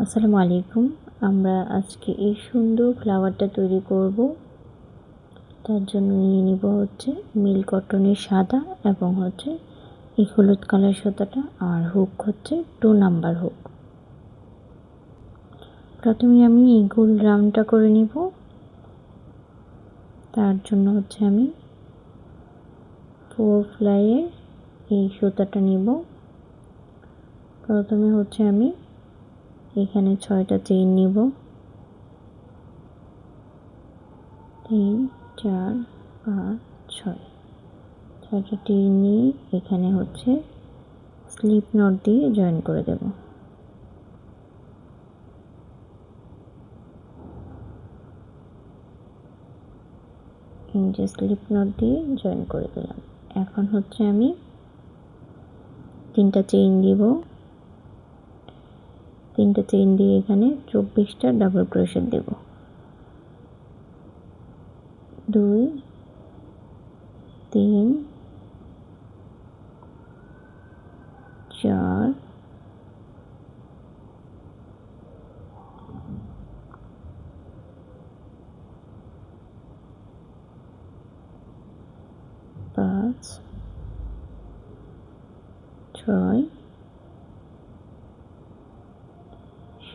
আসসালামু আলাইকুম। আমরা আজকে এই সুন্দর ফ্লাওয়ারটা তৈরি করব। তার জন্য নিয়ে নিব মিল কটনের সাদা এবং এই হলুদ কালার সুতাটা, আর হুক 2 নাম্বার হুক। প্রথমে আমি এই গোল রাউন্ডটা করে নিব। তার জন্য আমি 4 ফ্লাইয়ের এই সুতাটা নিব। প্রথমে আমি এখানে 6টা চেইন নিব। 3 4 5 6 6টা চেইন নিয়ে এখানে স্লিপ নট দিয়ে জয়েন করে দেব। এই যে স্লিপ নট দিয়ে জয়েন করে দিলাম। এখন আমি 3টা চেইন দিব। 3টা চেইন দিয়ে এখানে 24টা ডাবল ক্রোশেট দেব। 2 3 4 5 6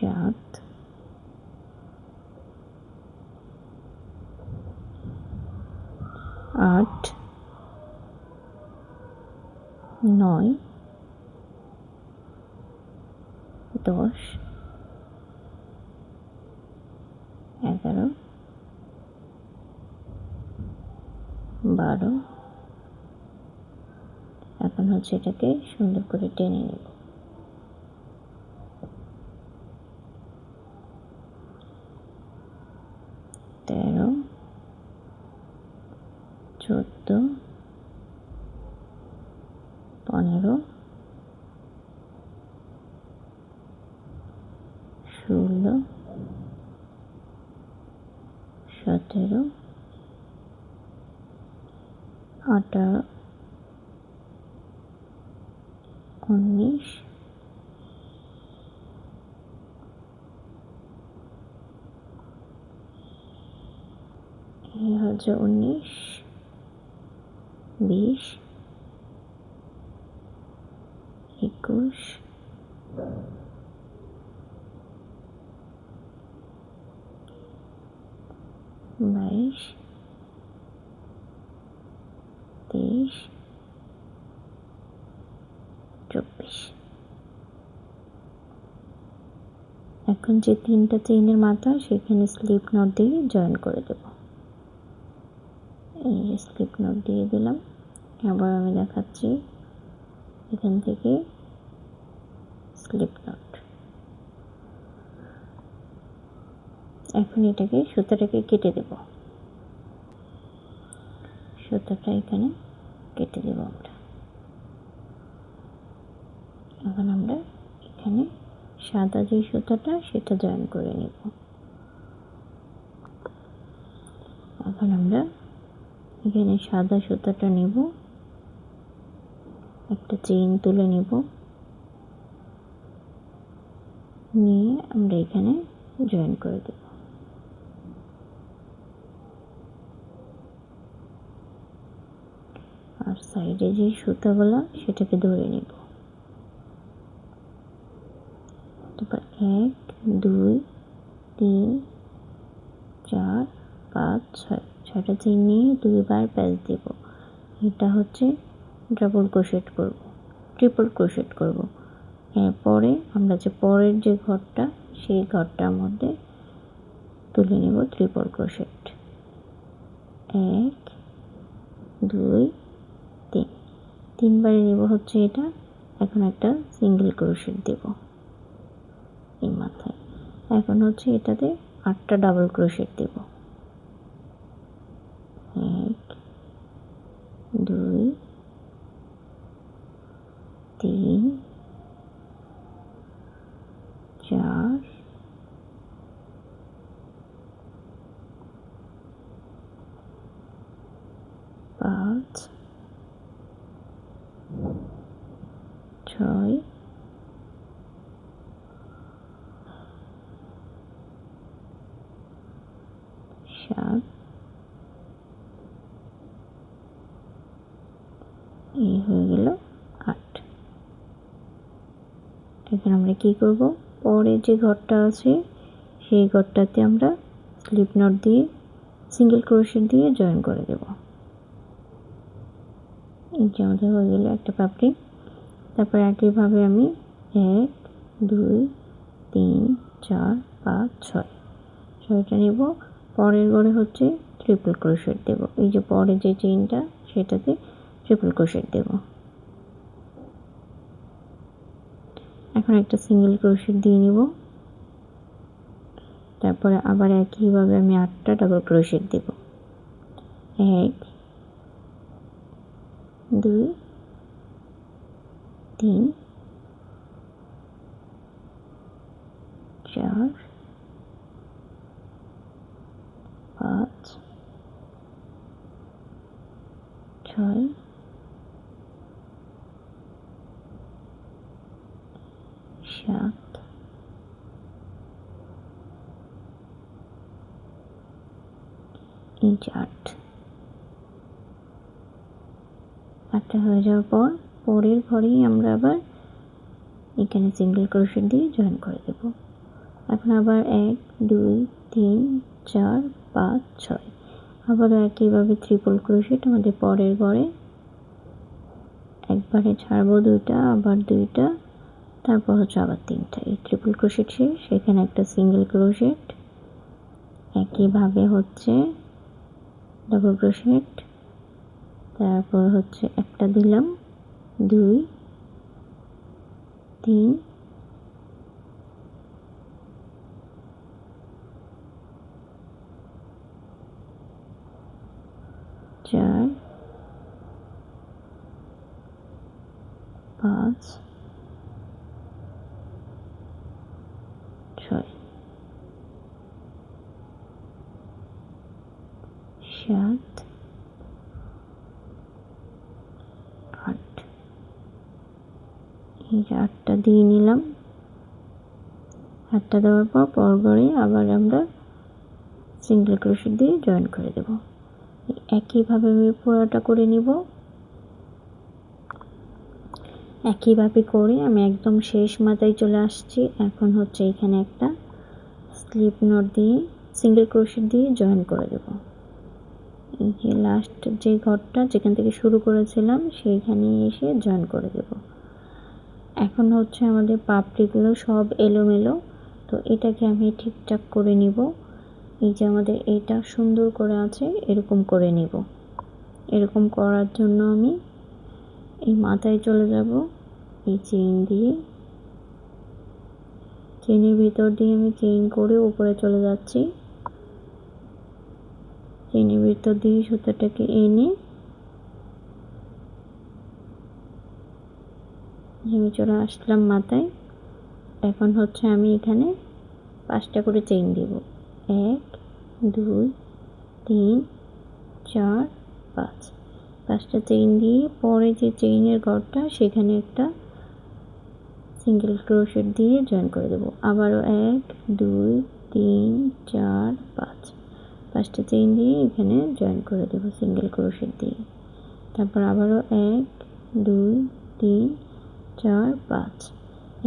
7 8 9 10 11 12। এখন এটাকে সুন্দর করে টেনে নেব। 13 14 15 16 17 18 19 19 20 21 22 23 24। এখন যে 3টা চেইনের মাথা সেখানে স্লিপ নট দিয়ে জয়েন করে দেব। এই স্লিপ নট দিয়ে দিলাম। আবার আমি দেখাচ্ছি, এখান থেকে স্লিপ নট। এখন সুতাটাকে কেটে দেব। সুতাটা এখানে কেটে দেব আমরা। এখন আমরা এখানে সাদা যে সুতাটা সেটা জয়েন করে নেব। এখন আমরা এখানে সাদা সুতাটা নেব, একটা চেইন তুলে নেব, নিয়ে আমরা এখানে জয়েন করে দেব। আর সাইডে যে সুতাগুলো সেটাকে ধরে নেব। তারপর 1 2 3 4 5 6 6টা চেইন নিয়ে 2বার প্যাচ দেব। এটা ডাবল ক্রোশেট করব, ট্রিপল ক্রোশেট করব। এরপরে আমরা পরের যে ঘরটা সেই ঘরটার মধ্যে তুলে নেব ট্রিপল ক্রোশেট। 1 2 3 তিনবারে নেব এটা। এখন একটা সিঙ্গেল ক্রোশেট দেব এই মাথায়। এখন এটাতে 8টা ডাবল ক্রোশেট দেব। 1 2 3 4 5 6 7, এই হয়ে গেল 8। এখন আমরা কি করব, পরে যে ঘরটা আছে সেই ঘরটাতে আমরা স্লিপ নট দিয়ে সিঙ্গেল ক্রোশেট দিয়ে জয়েন করে দেব। এই যে আমাদের হয়ে গেল একটা পাপড়ি। তারপর একইভাবে আমি 1 2 3 4 5 6 6টা নেব। পরের ঘরে হচ্ছে ট্রিপল ক্রোশেট দেব। এই যে পরে যে চেইনটা সেটাতে ট্রিপল ক্রোশেট দেব। এখন একটা সিঙ্গেল ক্রোশেট দিয়ে নিব। তারপরে আবার একইভাবে আমি 8টা ডাবল ক্রোশেট দেব। 1 2 3 4 5 6 7 এই 8টা হয়ে যাওয়ার পর পরের ঘরেই আমরা আবার এখানে সিঙ্গেল ক্রোশেট দিয়ে জয়েন করে দেব। এখন আবার 1 2 3 4 5 6 আবারও একইভাবে ট্রিপল ক্রোশেট আমাদের পরের ঘরে একবারে ছাড়বো 2টা, আবার 2টা, তারপর হচ্ছে আবার 3টা। এই ট্রিপল ক্রোশেট শেষ। সেখানে একটা সিঙ্গেল ক্রোশেট, একইভাবে হচ্ছে ডাবল ক্রোশেট, তারপর হচ্ছে একটা দিলাম, 2 3 4 5 6 7 8 এই 8টা দিয়ে নিলাম। 8টা দেওয়ার পর পরগড়ে আবার আমরা সিঙ্গেল ক্রোশেট দিয়ে জয়েন করে দেব। একইভাবে আমি পুরোটা করে নিব। একইভাবে করে আমি একদম শেষ মাথায় চলে আসছি। এখন হচ্ছে এখানে একটা স্লিপ নট দিয়ে সিঙ্গেল ক্রোশেট দিয়ে জয়েন করে দেব। এই যে লাস্ট যে ঘরটা যেখান থেকে শুরু করেছিলাম সেইখানে এসে জয়েন করে দেব। এখন হচ্ছে আমাদের পাপড়িগুলো সব এলোমেলো, তো এটাকে আমি ঠিকঠাক করে নিব। এই যে আমাদের এটা সুন্দর করে আছে এরকম করে নিব। এরকম করার জন্য আমি এই মাথায় চলে যাব, এই চেইন দিয়ে চেইনের ভিতর দিয়ে আমি চেইন করে উপরে চলে যাচ্ছি। চেইনের ভিতর দিয়ে সুতাটাকে এনে আমি চলে আসলাম মাথায়। এখন হচ্ছে আমি এখানে 5টা করে চেইন দিব। 1 2 3 4 5 5টা চেইন দিয়ে পরে যে চেইনের ঘরটা সেখানে একটা সিঙ্গেল ক্রোশেট দিয়ে জয়েন করে দেব। আবারও 1 2 3 4 5 5টা চেইন দিয়ে এখানে জয়েন করে দেব সিঙ্গেল ক্রোশেট দিয়ে। তারপর আবারও 1 2 3 4 5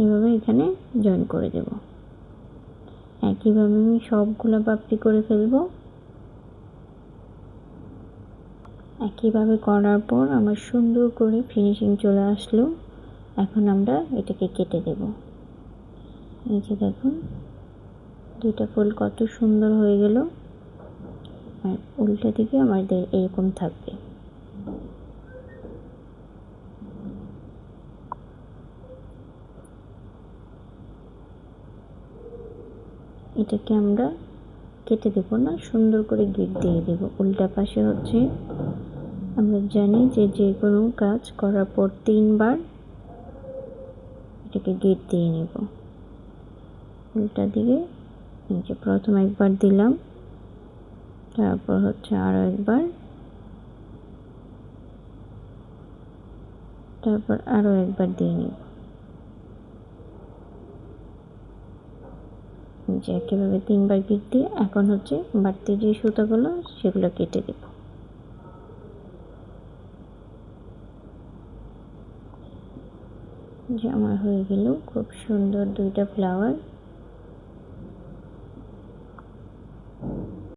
এইভাবে এখানে জয়েন করে দেব। একইভাবে আমি সবগুলো পাপড়ি করে ফেলব। একইভাবে করার পর আমার সুন্দর করে ফিনিশিং চলে আসলো। এখন আমরা এটাকে কেটে দেব। এই যে দেখুন 2টা ফুল কত সুন্দর হয়ে গেল। আর উল্টা দিকে আমাদের এরকম থাকবে। এটাকে আমরা কেটে দেব না, সুন্দর করে গিট দিয়ে দেব। উল্টা পাশে হচ্ছে আমরা জানি যে কোনো কাজ করার পর 3বার এটাকে গিট দিয়ে নেব। উল্টা দিকে এই যে প্রথম একবার দিলাম, তারপর হচ্ছে আরো একবার, তারপর আরো একবার দিয়ে নেব। যে একইভাবে 3বার গিট দিয়ে এখন হচ্ছে বাড়তি যে সুতাগুলো সেগুলো কেটে দেব। যে আমার হয়ে গেল খুব সুন্দর 2টা ফ্লাওয়ার।